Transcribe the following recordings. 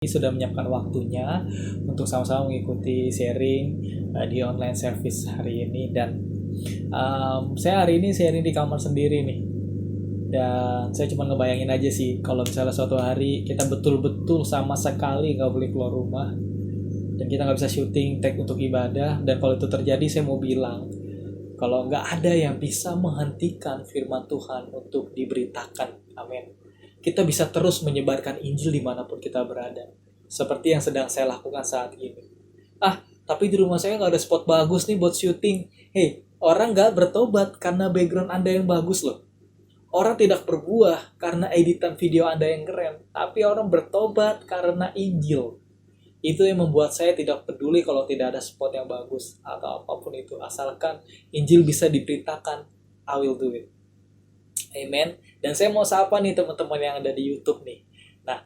sudah menyiapkan waktunya untuk sama-sama mengikuti sharing di online service hari ini. Dan saya hari ini sharing di kamar sendiri nih, dan saya cuma ngebayangin aja sih kalau misalnya suatu hari kita betul-betul sama sekali nggak boleh keluar rumah dan kita nggak bisa syuting tag untuk ibadah. Dan kalau itu terjadi, saya mau bilang kalau nggak ada yang bisa menghentikan firman Tuhan untuk diberitakan. Amin. Kita bisa terus menyebarkan Injil dimanapun kita berada. Seperti yang sedang saya lakukan saat ini. Tapi di rumah saya nggak ada spot bagus nih buat syuting. Hey, orang nggak bertobat karena background Anda yang bagus loh. Orang tidak berbuah karena editan video Anda yang keren. Tapi orang bertobat karena Injil. Itu yang membuat saya tidak peduli kalau tidak ada spot yang bagus atau apapun itu. Asalkan Injil bisa diberitakan, I will do it. Amen. Dan saya mau sapa nih teman-teman yang ada di YouTube nih. Nah,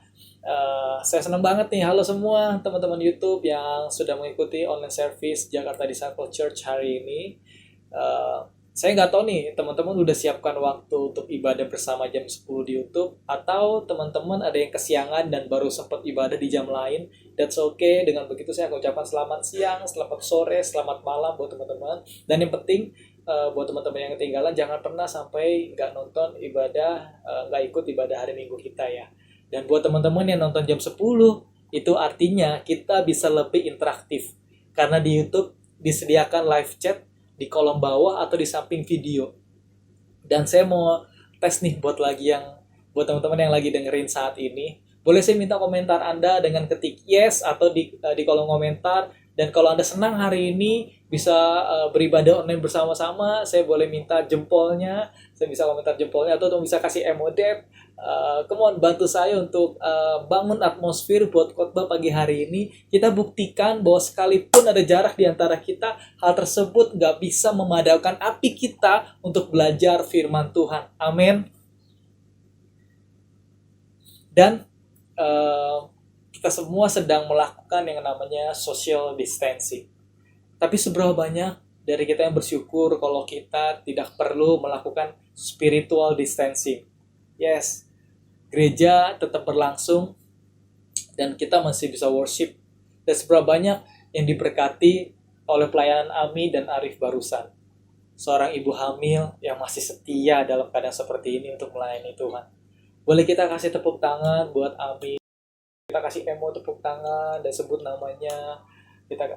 saya senang banget nih. Halo semua teman-teman YouTube yang sudah mengikuti online service Jakarta Disciple Church hari ini. Saya nggak tahu nih teman-teman udah siapkan waktu untuk ibadah bersama jam 10 di YouTube, atau teman-teman ada yang kesiangan dan baru sempat ibadah di jam lain. That's okay. Dengan begitu saya akan ucapkan selamat siang, selamat sore, selamat malam buat teman-teman. Dan yang penting buat teman-teman yang ketinggalan, jangan pernah sampai nggak nonton ibadah, nggak ikut ibadah hari Minggu kita ya. Dan buat teman-teman yang nonton jam 10, itu artinya kita bisa lebih interaktif. Karena di YouTube disediakan live chat di kolom bawah atau di samping video. Dan saya mau tes nih buat teman-teman yang lagi dengerin saat ini. Boleh saya minta komentar Anda dengan ketik yes atau di kolom komentar. Dan kalau Anda senang hari ini bisa beribadah online bersama-sama, saya boleh minta jempolnya. Saya bisa komentar jempolnya atau bisa kasih emodep. Come on, bantu saya untuk bangun atmosfer buat khotbah pagi hari ini. Kita buktikan bahwa sekalipun ada jarak di antara kita, hal tersebut nggak bisa memadamkan api kita untuk belajar firman Tuhan. Amin. Dan kita semua sedang melakukan yang namanya social distancing. Tapi seberapa banyak dari kita yang bersyukur kalau kita tidak perlu melakukan spiritual distancing? Yes, gereja tetap berlangsung dan kita masih bisa worship. Dan seberapa banyak yang diberkati oleh pelayanan Ami dan Arif barusan. Seorang ibu hamil yang masih setia dalam keadaan seperti ini untuk melayani Tuhan. Boleh kita kasih tepuk tangan buat Ami. Kita kasih emo tepuk tangan dan sebut namanya. Kita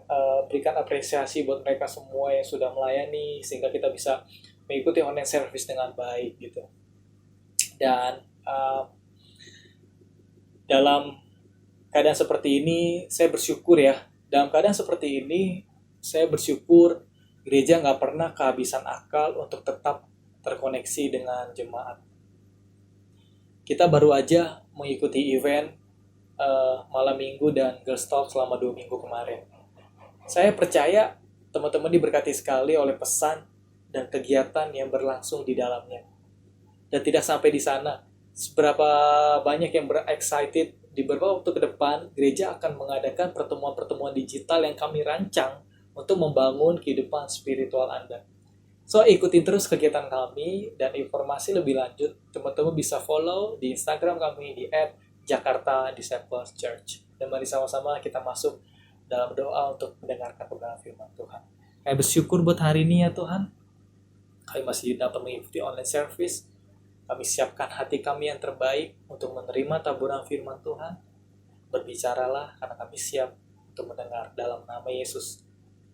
berikan apresiasi buat mereka semua yang sudah melayani sehingga kita bisa mengikuti online service dengan baik gitu. Dan dalam keadaan seperti ini saya bersyukur ya. Dalam keadaan seperti ini saya bersyukur gereja nggak pernah kehabisan akal untuk tetap terkoneksi dengan jemaat. Kita baru aja mengikuti event malam minggu dan Girls Talk selama 2 minggu kemarin. Saya percaya teman-teman diberkati sekali oleh pesan dan kegiatan yang berlangsung di dalamnya. Dan tidak sampai di sana, seberapa banyak yang excited di beberapa waktu ke depan, gereja akan mengadakan pertemuan-pertemuan digital yang kami rancang untuk membangun kehidupan spiritual Anda. So, ikutin terus kegiatan kami, dan informasi lebih lanjut, teman-teman bisa follow di Instagram kami di @Jakarta Disciples Church. Dan mari sama-sama kita masuk dalam doa untuk mendengarkan kebenaran firman Tuhan. Kami bersyukur buat hari ini ya Tuhan. Kami masih dapat mengikuti online service. Kami siapkan hati kami yang terbaik untuk menerima taburan firman Tuhan. Berbicaralah karena kami siap untuk mendengar dalam nama Yesus.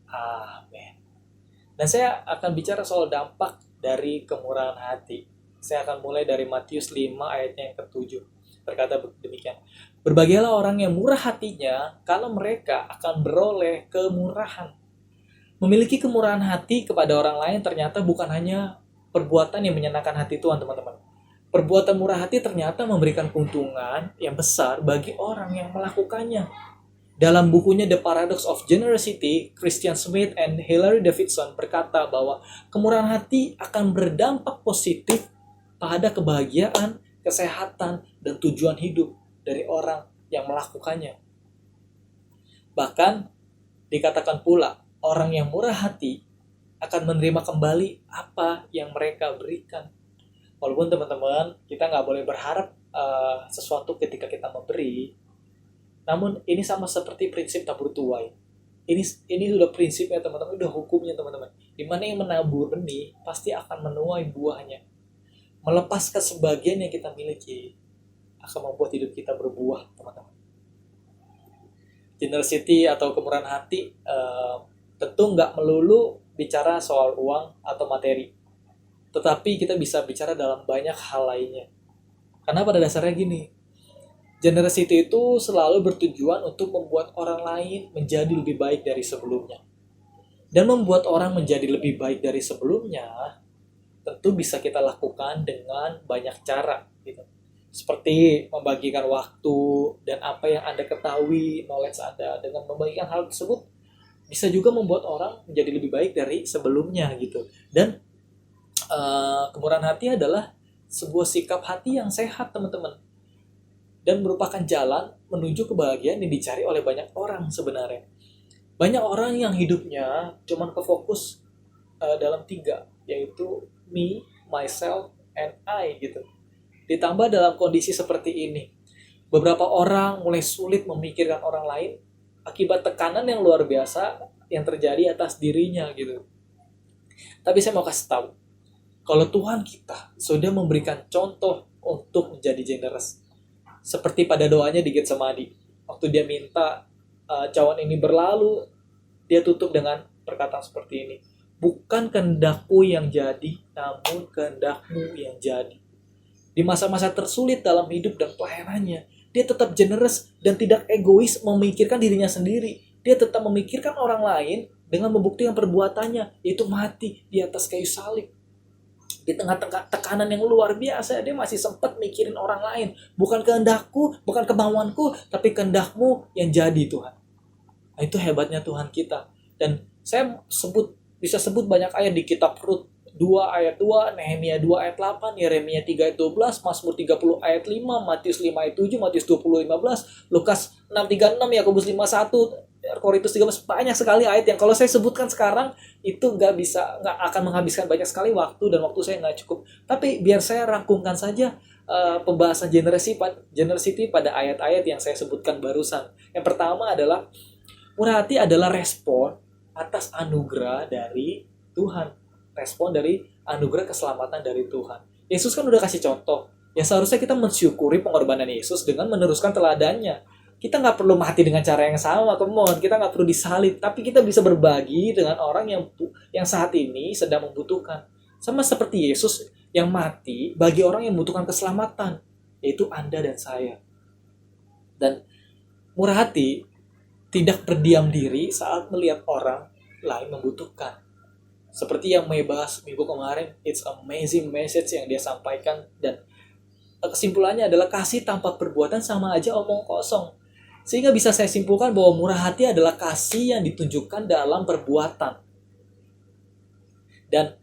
Amin. Dan saya akan bicara soal dampak dari kemurahan hati. Saya akan mulai dari Matius 5 ayatnya yang ke-7. Berkata demikian, berbahagialah orang yang murah hatinya, kalau mereka akan beroleh kemurahan. Memiliki kemurahan hati kepada orang lain ternyata bukan hanya perbuatan yang menyenangkan hati Tuhan, teman-teman. Perbuatan murah hati ternyata memberikan keuntungan yang besar bagi orang yang melakukannya. Dalam bukunya The Paradox of Generosity, Christian Smith and Hilary Davidson berkata bahwa kemurahan hati akan berdampak positif pada kebahagiaan, kesehatan, dan tujuan hidup dari orang yang melakukannya. Bahkan dikatakan pula, orang yang murah hati akan menerima kembali apa yang mereka berikan. Walaupun teman-teman, kita nggak boleh berharap sesuatu ketika kita memberi, Namun ini sama seperti prinsip tabur tuai. Ini sudah prinsipnya teman-teman, udah hukumnya teman-teman. Dimana yang menabur benih pasti akan menuai buahnya. Melepaskan sebagian yang kita miliki akan membuat hidup kita berbuah, teman-teman. Generosity atau kemurahan hati tentu nggak melulu bicara soal uang atau materi, tetapi kita bisa bicara dalam banyak hal lainnya. Karena pada dasarnya gini, generosity itu selalu bertujuan untuk membuat orang lain menjadi lebih baik dari sebelumnya. Dan membuat orang menjadi lebih baik dari sebelumnya tentu bisa kita lakukan dengan banyak cara gitu. Seperti membagikan waktu dan apa yang Anda ketahui, knowledge Anda. Dengan membagikan hal tersebut bisa juga membuat orang menjadi lebih baik dari sebelumnya gitu. Dan kemurahan hati adalah sebuah sikap hati yang sehat, teman-teman, dan merupakan jalan menuju kebahagiaan yang dicari oleh banyak orang sebenarnya. Banyak orang yang hidupnya cuman kefokus dalam 3, yaitu me, myself, and I gitu. Ditambah dalam kondisi seperti ini, beberapa orang mulai sulit memikirkan orang lain akibat tekanan yang luar biasa yang terjadi atas dirinya gitu. Tapi saya mau kasih tahu, kalau Tuhan kita sudah memberikan contoh untuk menjadi generous, seperti pada doanya di Getsemani, waktu dia minta cawan ini berlalu, dia tutup dengan perkataan seperti ini, bukan kehendakku yang jadi, namun kehendakmu yang jadi. Di masa-masa tersulit dalam hidup dan pelayanannya, dia tetap generous dan tidak egois memikirkan dirinya sendiri. Dia tetap memikirkan orang lain dengan membuktikan perbuatannya, yaitu mati di atas kayu salib. Di tengah-tengah tekanan yang luar biasa, dia masih sempat mikirin orang lain. Bukan kehendakku, bukan kemauanku, tapi kehendakmu yang jadi, Tuhan. Nah, itu hebatnya Tuhan kita. Dan saya bisa sebut banyak ayat di kitab Rut 2 ayat 2, Nehemia 2 ayat 8, Yeremia 3 ayat 12, Mazmur 30 ayat 5, Matius 5 ayat 7, Matius 20 15, Lukas 6:36, Yakobus 5:1, Korintus 13, banyak sekali ayat yang kalau saya sebutkan sekarang itu nggak akan menghabiskan banyak sekali waktu, dan waktu saya nggak cukup. Tapi biar saya rangkumkan saja pembahasan generosity pada ayat-ayat yang saya sebutkan barusan. Yang pertama adalah murah hati adalah respon atas anugerah dari Tuhan, respon dari anugerah keselamatan dari Tuhan. Yesus kan udah kasih contoh, ya seharusnya kita mensyukuri pengorbanan Yesus dengan meneruskan teladannya. Kita nggak perlu mati dengan cara yang sama, kita nggak perlu disalib, tapi kita bisa berbagi dengan orang yang saat ini sedang membutuhkan. Sama seperti Yesus yang mati bagi orang yang membutuhkan keselamatan, yaitu Anda dan saya. Dan murah hati tidak berdiam diri saat melihat orang lain membutuhkan. Seperti yang Mei bahas minggu kemarin, it's amazing message yang dia sampaikan, dan kesimpulannya adalah kasih tanpa perbuatan sama aja omong kosong. Sehingga bisa saya simpulkan bahwa murah hati adalah kasih yang ditunjukkan dalam perbuatan. Dan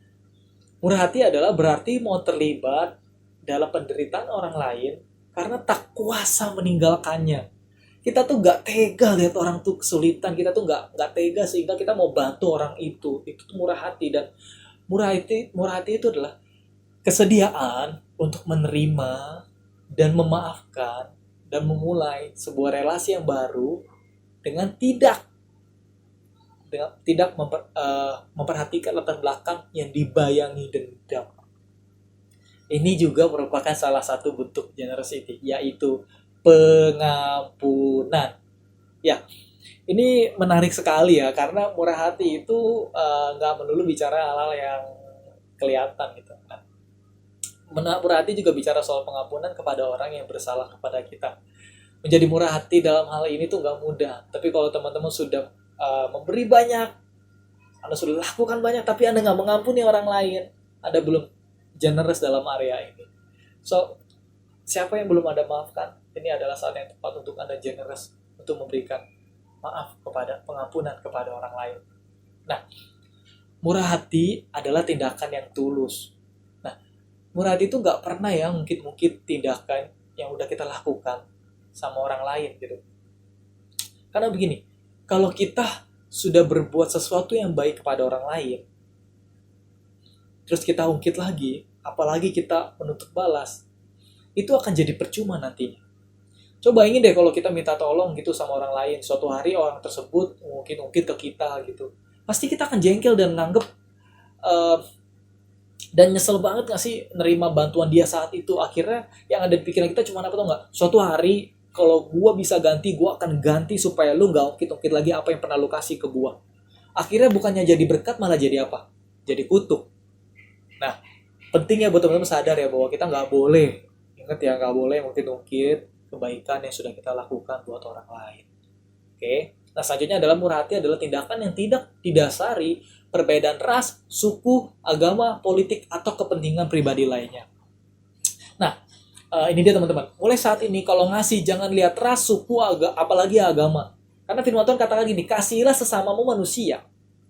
murah hati adalah berarti mau terlibat dalam penderitaan orang lain karena tak kuasa meninggalkannya. Kita tuh gak tega lihat orang tuh kesulitan, kita tuh gak tega sehingga kita mau bantu orang itu. Itu tuh murah hati. Dan murah hati itu adalah kesediaan untuk menerima dan memaafkan dan memulai sebuah relasi yang baru dengan tidak memperhatikan latar belakang yang dibayangi dendam. Ini juga merupakan salah satu bentuk generosity, yaitu pengampunan. Ya, ini menarik sekali ya, karena murah hati itu nggak melulu bicara hal-hal yang kelihatan gitu. Nah, murah hati juga bicara soal pengampunan kepada orang yang bersalah kepada kita. Menjadi murah hati dalam hal ini tuh nggak mudah. Tapi kalau teman-teman sudah memberi banyak, Anda sudah lakukan banyak, tapi Anda nggak mengampuni orang lain, Anda belum generous dalam area ini. So, siapa yang belum Anda maafkan, ini adalah saat yang tepat untuk Anda generous, untuk memberikan maaf pengampunan kepada orang lain. Nah, murah hati adalah tindakan yang tulus. Murah hati itu nggak pernah ya ngungkit-ngungkit tindakan yang udah kita lakukan sama orang lain gitu. Karena begini, kalau kita sudah berbuat sesuatu yang baik kepada orang lain, terus kita ungkit lagi, apalagi kita menuntut balas, itu akan jadi percuma nantinya. Coba ingin deh kalau kita minta tolong gitu sama orang lain, suatu hari orang tersebut mungkin ke kita gitu, pasti kita akan jengkel dan nganggep eh, dan nyesel banget gak sih nerima bantuan dia saat itu. Akhirnya yang ada di pikiran kita cuma apa, tau nggak, suatu hari kalau gua bisa ganti, gua akan ganti supaya lu nggak ungkit-ungkit lagi apa yang pernah lu kasih ke gua. Akhirnya bukannya jadi berkat, malah jadi apa, jadi kutuk. Nah, pentingnya buat teman-teman sadar ya bahwa kita nggak boleh, ingat ya, nggak boleh ungkit-ungkit kebaikan yang sudah kita lakukan buat orang lain. Oke. Nah, selanjutnya adalah murah hati adalah tindakan yang tidak didasari perbedaan ras, suku, agama, politik, atau kepentingan pribadi lainnya. Nah, ini dia teman-teman. Mulai saat ini kalau ngasih jangan lihat ras, suku, apalagi agama. Karena firman Tuhan katakan gini, kasihilah sesamamu manusia.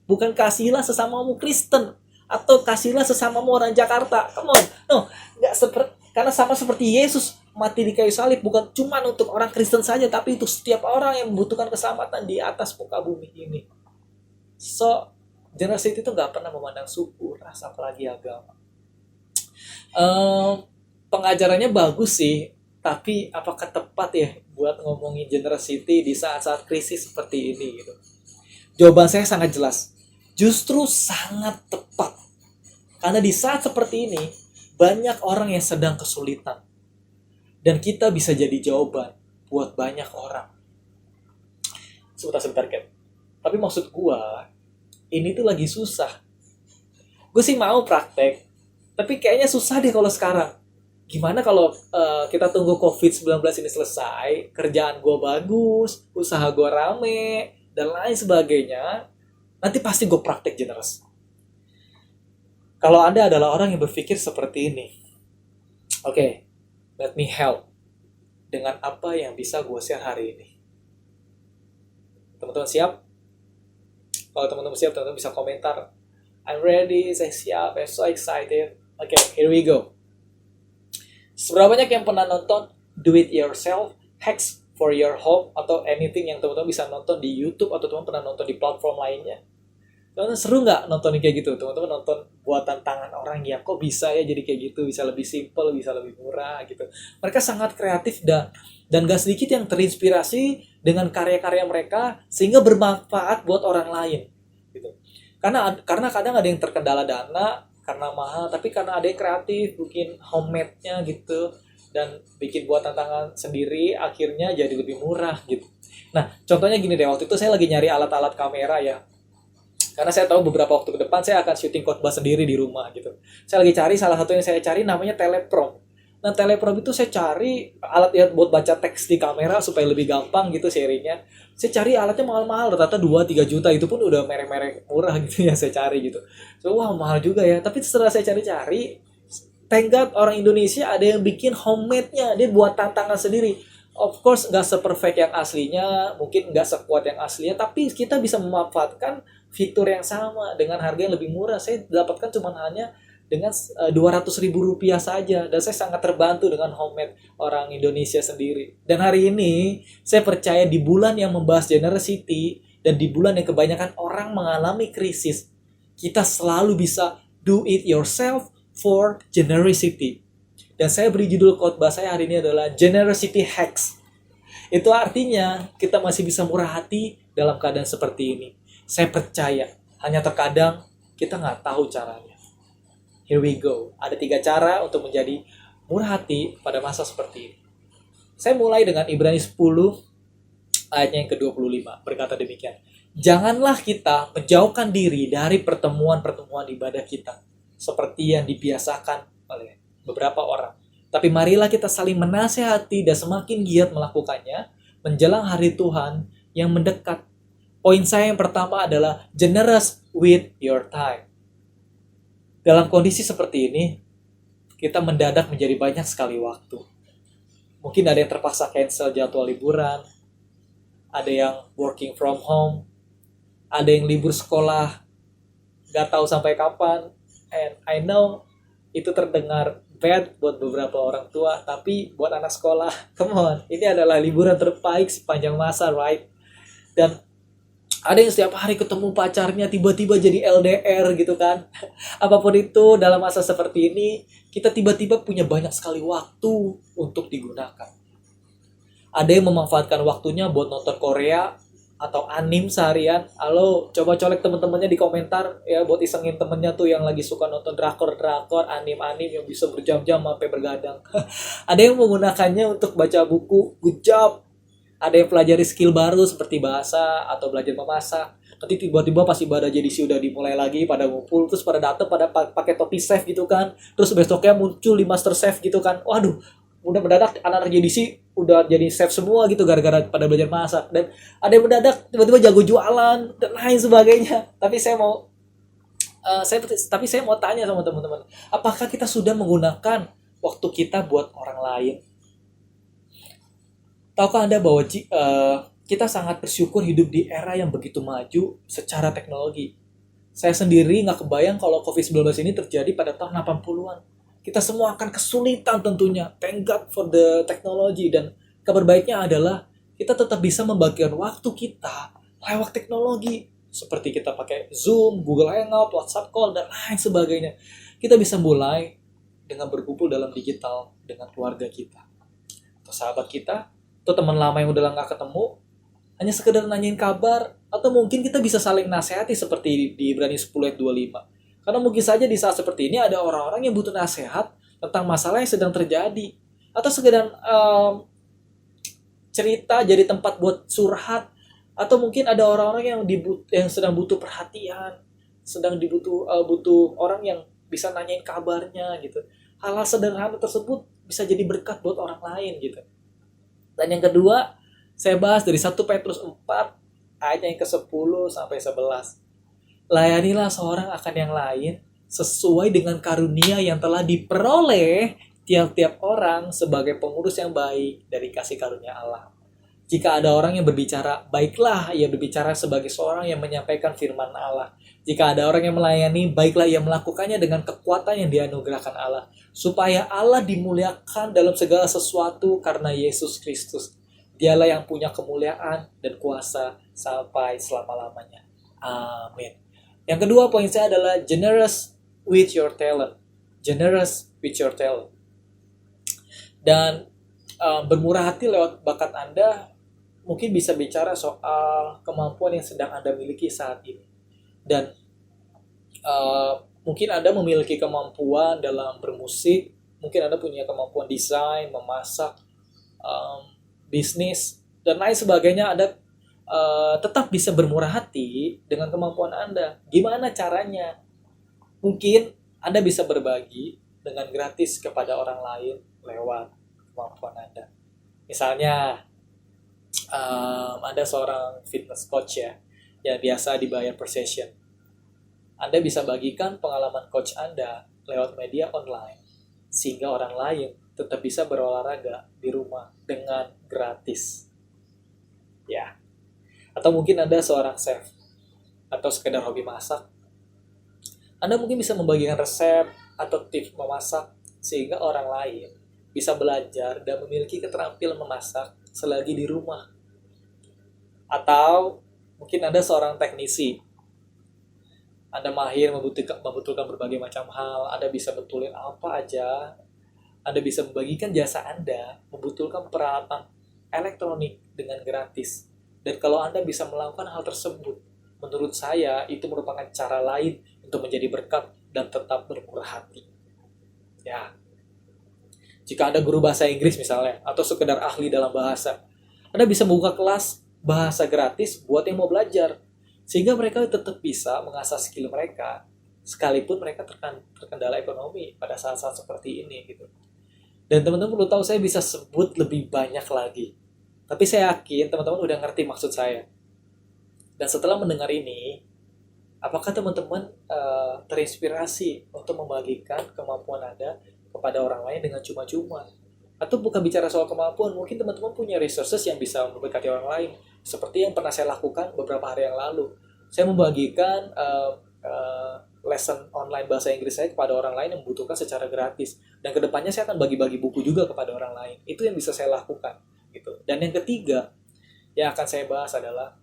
Bukan kasihilah sesamamu Kristen. Atau kasihilah sesamamu orang Jakarta. Come on. No, nggak seperti, karena sama seperti Yesus mati di kayu salib bukan cuma untuk orang Kristen saja, tapi untuk setiap orang yang membutuhkan keselamatan di atas muka bumi ini. So, generasi itu nggak pernah memandang suku, ras, apalagi agama. Pengajarannya bagus sih, tapi apakah tepat ya buat ngomongin generasi di saat-saat krisis seperti ini gitu? Jawaban saya sangat jelas. Justru sangat tepat. Karena di saat seperti ini, banyak orang yang sedang kesulitan. Dan kita bisa jadi jawaban buat banyak orang. Sebentar, Ken. Tapi maksud gue, ini tuh lagi susah. Gue sih mau praktek, tapi kayaknya susah deh kalau sekarang. Gimana kalau kita tunggu COVID-19 ini selesai, kerjaan gue bagus, usaha gue rame, dan lain sebagainya, nanti pasti gue praktek generous. Kalau Anda adalah orang yang berpikir seperti ini, oke, let me help dengan apa yang bisa gue share hari ini. Teman-teman siap? Kalau teman-teman siap, teman-teman bisa komentar. I'm ready, saya siap, I'm so excited. Oke, here we go. Seberapa banyak yang pernah nonton Do It Yourself, Hacks for Your Home, atau anything yang teman-teman bisa nonton di YouTube, atau teman-teman pernah nonton di platform lainnya? Teman-teman seru nggak nonton kayak gitu? Teman-teman nonton buatan tangan orang yang kok bisa ya jadi kayak gitu, bisa lebih simple, bisa lebih murah gitu. Mereka sangat kreatif dan gak sedikit yang terinspirasi dengan karya-karya mereka sehingga bermanfaat buat orang lain gitu. Karena kadang ada yang terkendala dana karena mahal, tapi karena ada yang kreatif bikin homemade-nya gitu dan bikin buatan tangan sendiri, akhirnya jadi lebih murah gitu. Nah, contohnya gini deh, waktu itu saya lagi nyari alat-alat kamera ya. Karena saya tahu beberapa waktu ke depan saya akan syuting khotbah sendiri di rumah gitu. Saya lagi cari, salah satu yang saya cari namanya Teleprom. Nah, Teleprom itu saya cari alat ya buat baca teks di kamera supaya lebih gampang gitu sharingnya. Saya cari alatnya mahal-mahal, ternyata 2-3 juta, itu pun udah merek-merek murah gitu ya saya cari gitu. So, wah mahal juga ya. Tapi setelah saya cari-cari, thank God orang Indonesia ada yang bikin homemade-nya, dia buat tantangan sendiri. Of course nggak se-perfect yang aslinya, mungkin nggak sekuat yang aslinya, tapi kita bisa memanfaatkan fitur yang sama dengan harga yang lebih murah. Saya dapatkan cuma hanya dengan 200.000 rupiah saja, dan saya sangat terbantu dengan homemade orang Indonesia sendiri. Dan hari ini saya percaya di bulan yang membahas generosity dan di bulan yang kebanyakan orang mengalami krisis, kita selalu bisa do it yourself for generosity. Dan saya beri judul khotbah saya hari ini adalah Generosity Hacks. Itu artinya kita masih bisa murah hati dalam keadaan seperti ini. Saya percaya, hanya terkadang kita nggak tahu caranya. Here we go. Ada 3 cara untuk menjadi murah hati pada masa seperti ini. Saya mulai dengan Ibrani 10 ayatnya yang ke-25. Berkata demikian. Janganlah kita menjauhkan diri dari pertemuan-pertemuan ibadah kita, seperti yang dibiasakan oleh beberapa orang. Tapi marilah kita saling menasehati dan semakin giat melakukannya menjelang hari Tuhan yang mendekat. Poin saya yang pertama adalah generous with your time. Dalam kondisi seperti ini, kita mendadak menjadi banyak sekali waktu. Mungkin ada yang terpaksa cancel jadwal liburan, ada yang working from home, ada yang libur sekolah, gak tahu sampai kapan. And I know itu terdengar bad buat beberapa orang tua, tapi buat anak sekolah, come on, ini adalah liburan terbaik sepanjang masa, right? Dan ada yang setiap hari ketemu pacarnya, tiba-tiba jadi LDR gitu kan. Apapun itu, dalam masa seperti ini, kita tiba-tiba punya banyak sekali waktu untuk digunakan. Ada yang memanfaatkan waktunya buat nonton Korea atau anim seharian. Halo, coba colek teman-temannya di komentar ya, buat isengin temennya tuh yang lagi suka nonton drakor, anim-anim yang bisa berjam-jam sampai bergadang. Ada yang menggunakannya untuk baca buku, good job. Ada yang pelajari skill baru seperti bahasa atau belajar memasak. Nanti tiba-tiba pas ibadah jadi sih udah dimulai lagi, pada ngumpul, terus pada datang pada pakai topi chef gitu kan. Terus besoknya muncul di Master Chef gitu kan. Waduh, udah mendadak anak-anak JDC udah jadi chef semua gitu gara-gara pada belajar masak. Dan ada yang mendadak tiba-tiba jago jualan dan lain sebagainya. Tapi saya mau tanya sama teman-teman, apakah kita sudah menggunakan waktu kita buat orang lain? Tahukah Anda bahwa kita sangat bersyukur hidup di era yang begitu maju secara teknologi? Saya sendiri nggak kebayang kalau COVID-19 ini terjadi pada tahun 80-an. Kita semua akan kesulitan tentunya. Thank God for the technology. Dan kabar baiknya adalah kita tetap bisa membagikan waktu kita lewat teknologi. Seperti kita pakai Zoom, Google Hangout, WhatsApp Call, dan lain sebagainya. Kita bisa mulai dengan berkumpul dalam digital dengan keluarga kita. Atau sahabat kita, atau teman lama yang udah nggak ketemu, hanya sekedar nanyain kabar, atau mungkin kita bisa saling nasihati seperti di Ibrani 10 ayat 25. Karena mungkin saja di saat seperti ini ada orang-orang yang butuh nasihat tentang masalah yang sedang terjadi. Atau sekedar cerita jadi tempat buat curhat. Atau mungkin ada orang-orang yang sedang butuh perhatian. Sedang butuh orang yang bisa nanyain kabarnya gitu. Hal-hal sederhana tersebut bisa jadi berkat buat orang lain gitu. Dan yang kedua, saya bahas dari 1 Petrus 4 ayat yang ke-10 sampai 11. Layanilah seorang akan yang lain sesuai dengan karunia yang telah diperoleh tiap-tiap orang sebagai pengurus yang baik dari kasih karunia Allah. Jika ada orang yang berbicara, baiklah ia berbicara sebagai seorang yang menyampaikan firman Allah. Jika ada orang yang melayani, baiklah ia melakukannya dengan kekuatan yang dianugerahkan Allah. Supaya Allah dimuliakan dalam segala sesuatu karena Yesus Kristus. Dialah yang punya kemuliaan dan kuasa sampai selama-lamanya. Amin. Yang kedua poin saya adalah generous with your talent. Generous with your talent. Dan bermurah hati lewat bakat Anda mungkin bisa bicara soal kemampuan yang sedang Anda miliki saat ini. Dan mungkin Anda memiliki kemampuan dalam bermusik, mungkin Anda punya kemampuan desain, memasak, bisnis, dan lain sebagainya. Anda tetap bisa bermurah hati dengan kemampuan Anda. Gimana caranya? Mungkin Anda bisa berbagi dengan gratis kepada orang lain lewat kemampuan Anda. Misalnya, Anda seorang fitness coach ya, yang biasa dibayar per session. Anda bisa bagikan pengalaman coach Anda lewat media online, sehingga orang lain tetap bisa berolahraga di rumah dengan gratis. Ya. Atau mungkin Anda seorang chef atau sekedar hobi masak. Anda mungkin bisa membagikan resep atau tips memasak sehingga orang lain bisa belajar dan memiliki keterampilan memasak selagi di rumah. Atau mungkin Anda seorang teknisi. Anda mahir membutuhkan berbagai macam hal. Anda bisa betulin apa aja. Anda bisa membagikan jasa Anda membutuhkan peralatan elektronik dengan gratis. Dan kalau Anda bisa melakukan hal tersebut, menurut saya itu merupakan cara lain untuk menjadi berkat dan tetap bermurah hati. Ya. Jika Anda guru bahasa Inggris misalnya, atau sekedar ahli dalam bahasa, Anda bisa membuka kelas bahasa gratis buat yang mau belajar. Sehingga mereka tetap bisa mengasah skill mereka, sekalipun mereka terkendala ekonomi pada saat-saat seperti ini gitu. Dan teman-teman perlu tahu, saya bisa sebut lebih banyak lagi. Tapi saya yakin teman-teman udah ngerti maksud saya. Dan setelah mendengar ini, apakah teman-teman terinspirasi untuk membagikan kemampuan Anda kepada orang lain dengan cuma-cuma? Atau bukan bicara soal kemampuan, mungkin teman-teman punya resources yang bisa memberkati orang lain. Seperti yang pernah saya lakukan beberapa hari yang lalu. Saya membagikan lesson online bahasa Inggris saya kepada orang lain yang membutuhkan secara gratis. Dan kedepannya saya akan bagi-bagi buku juga kepada orang lain. Itu yang bisa saya lakukan. Gitu. Dan yang ketiga yang akan saya bahas adalah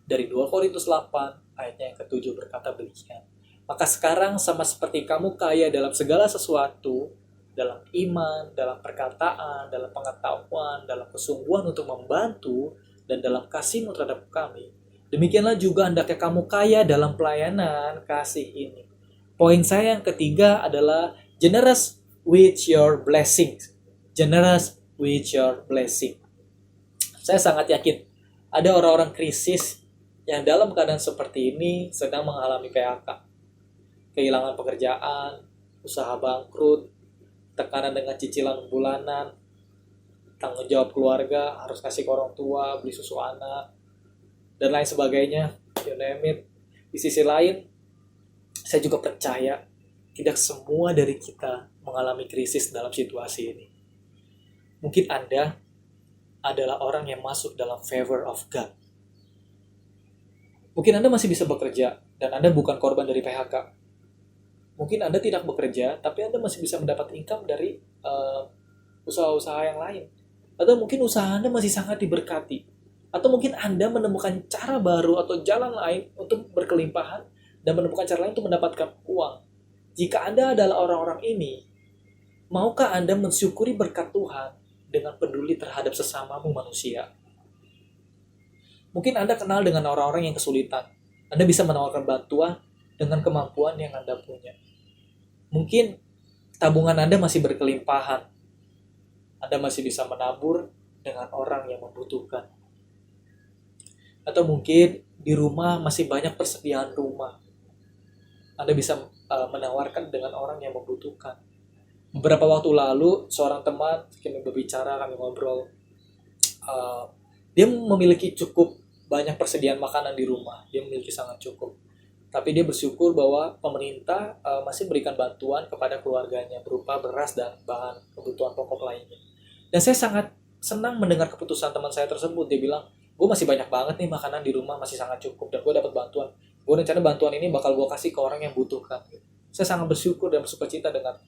dari 2 Korintus 8 ayatnya yang ke-7 berkata demikian. Maka sekarang sama seperti kamu kaya dalam segala sesuatu dalam iman, dalam perkataan, dalam pengetahuan, dalam kesungguhan untuk membantu, dan dalam kasih-Mu terhadap kami, demikianlah juga hendaknya kamu kaya dalam pelayanan kasih ini. Poin saya yang ketiga adalah generous with your blessings. Generous with your blessing. Saya sangat yakin ada orang-orang krisis yang dalam keadaan seperti ini sedang mengalami PHK. Kehilangan pekerjaan, usaha bangkrut, tekanan dengan cicilan bulanan, tanggung jawab keluarga, harus kasih ke orang tua, beli susu anak, dan lain sebagainya, you name it. Di sisi lain, saya juga percaya tidak semua dari kita mengalami krisis dalam situasi ini. Mungkin Anda adalah orang yang masuk dalam favor of God. Mungkin Anda masih bisa bekerja dan Anda bukan korban dari PHK. Mungkin Anda tidak bekerja, tapi Anda masih bisa mendapat income dari usaha-usaha yang lain. Atau mungkin usaha Anda masih sangat diberkati. Atau mungkin Anda menemukan cara baru atau jalan lain untuk berkelimpahan dan menemukan cara lain untuk mendapatkan uang. Jika Anda adalah orang-orang ini, maukah Anda mensyukuri berkat Tuhan dengan peduli terhadap sesamamu manusia? Mungkin Anda kenal dengan orang-orang yang kesulitan. Anda bisa menawarkan bantuan dengan kemampuan yang Anda punya. Mungkin tabungan Anda masih berkelimpahan. Anda masih bisa menabur dengan orang yang membutuhkan. Atau mungkin di rumah masih banyak persediaan rumah. Anda bisa menawarkan dengan orang yang membutuhkan. Beberapa waktu lalu, seorang teman, kami berbicara, kami ngobrol, dia memiliki cukup banyak persediaan makanan di rumah. Dia memiliki sangat cukup. Tapi dia bersyukur bahwa pemerintah masih memberikan bantuan kepada keluarganya berupa beras dan bahan kebutuhan pokok lainnya. Dan saya sangat senang mendengar keputusan teman saya tersebut. Dia bilang, gue masih banyak banget nih makanan di rumah, masih sangat cukup. Dan gue dapat bantuan. Gue rencana bantuan ini bakal gue kasih ke orang yang butuhkan. Saya sangat bersyukur dan bersukacita dengan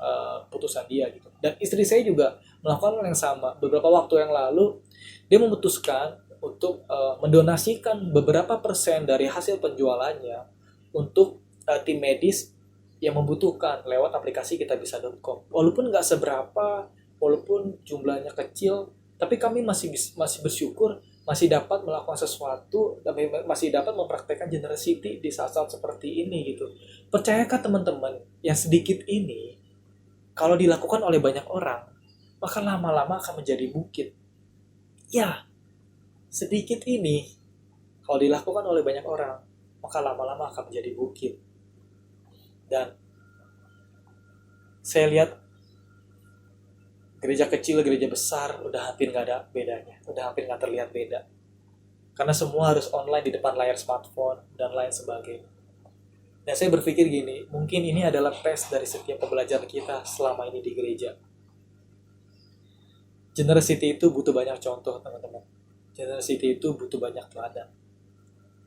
putusan dia gitu. Dan istri saya juga melakukan hal yang sama. Beberapa waktu yang lalu dia memutuskan untuk mendonasikan beberapa persen dari hasil penjualannya untuk tim medis yang membutuhkan lewat aplikasi kitabisa.com. Walaupun nggak seberapa, walaupun jumlahnya kecil, tapi kami masih bersyukur masih dapat melakukan sesuatu, masih dapat mempraktekkan generosity di saat-saat seperti ini gitu. Percayakah teman-teman, yang sedikit ini kalau dilakukan oleh banyak orang, maka lama-lama akan menjadi bukit. Ya, sedikit ini kalau dilakukan oleh banyak orang, maka lama-lama akan menjadi bukit. Dan saya lihat gereja kecil, gereja besar, udah hampir nggak ada bedanya. Udah hampir nggak terlihat beda. Karena semua harus online di depan layar smartphone, dan lain sebagainya. Dan saya berpikir gini, mungkin ini adalah tes dari setiap pembelajaran kita selama ini di gereja. Generosity itu butuh banyak contoh, teman-teman. Generosity itu butuh banyak teladan.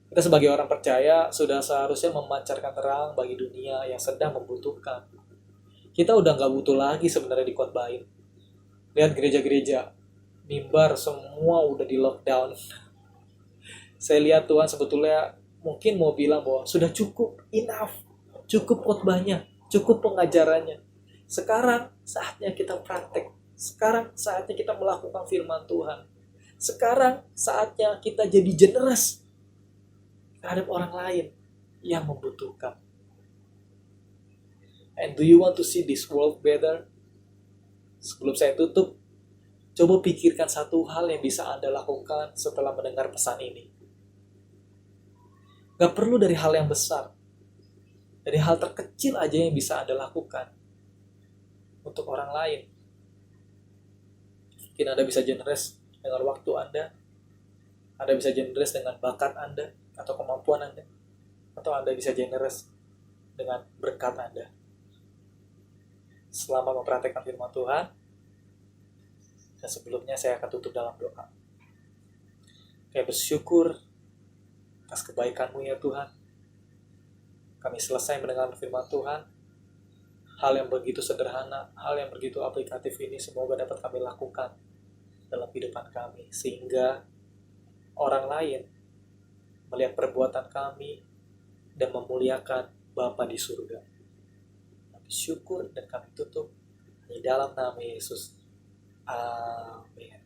Kita sebagai orang percaya, sudah seharusnya memancarkan terang bagi dunia yang sedang membutuhkan. Kita udah nggak butuh lagi sebenarnya dikhotbahin. Lihat gereja-gereja, mimbar semua udah di lockdown. Saya lihat Tuhan sebetulnya mungkin mau bilang bahwa sudah cukup, enough, cukup khotbahnya, cukup pengajarannya. Sekarang saatnya kita praktek. Sekarang saatnya kita melakukan firman Tuhan. Sekarang saatnya kita jadi generous terhadap orang lain yang membutuhkan. And do you want to see this world better? Sebelum saya tutup, coba pikirkan satu hal yang bisa Anda lakukan setelah mendengar pesan ini. Gak perlu dari hal yang besar. Dari hal terkecil aja yang bisa Anda lakukan untuk orang lain. Mungkin Anda bisa generous dengan waktu Anda. Anda bisa generous dengan bakat Anda atau kemampuan Anda. Atau Anda bisa generous dengan berkat Anda. Selama mempraktekkan firman Tuhan, dan sebelumnya saya akan tutup dalam doa. Saya bersyukur atas kebaikan-Mu ya Tuhan. Kami selesai mendengar firman Tuhan. Hal yang begitu sederhana, hal yang begitu aplikatif ini semoga dapat kami lakukan dalam kehidupan kami. Sehingga orang lain melihat perbuatan kami dan memuliakan Bapa di surga. Kami syukur dan kami tutup di dalam nama Yesus. Amin.